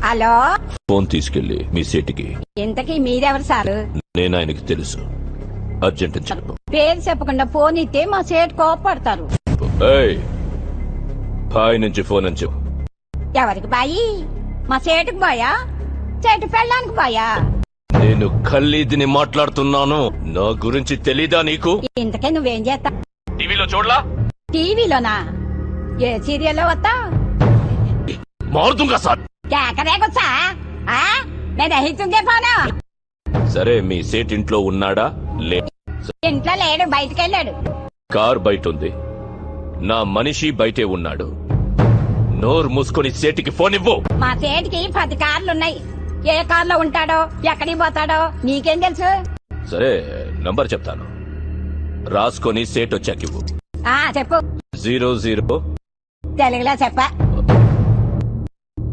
Hello, phone తీసుకెళ్లి మీ సీటుకి. ఇంతకీ మీరెవరు సారు? నేను ఆయనకి తెలుసు, అర్జెంట్ అని చెప్పు. పేరు చెప్పకుండా ఫోన్ ఇస్తే మా సేటు కోపడతారు. ఏయ్, బాయ్ నుంచి ఫోన్ అని చెప్పు. ఎవరికి బాయి? మా సేటుకు బాయా, చెట్టు పెళ్ళడానికి బాయా? నేను ఖల్లీదిని మాట్లాడుతున్నాను. నా గురించి తెలీదా నీకు? ఇంతకే నువ్వేం చేస్తా? టీవీలో చూడలా? టీవీలోనా? ఏ సీరియల్లో వస్తా? మారుతుంగా సార్. కేకరేకొచ్చా? నేను రహితుందే పోనా? సరే, మీ సేట్ ఇంట్లో ఉన్నాడా? లే, ఇంట్లో లేడు, బయటకెళ్ళాడు. కార్ బయట ఉంది, నా మనిషి బయటే ఉన్నాడు. నోరు మూసుకొని సేటికి ఫోన్ ఇవ్వు. మా సేటికి 10 కార్లున్నాయి. ఏ కార్లో ఉంటాడో, ఎక్కడికి పోతాడో నీకేం తెలుసు? సరే, నంబర్ చెప్తాను, రాసుకొని సేట్ వచ్చాకివ్వు. చెప్పు. 00 తెలుగులో చెప్ప.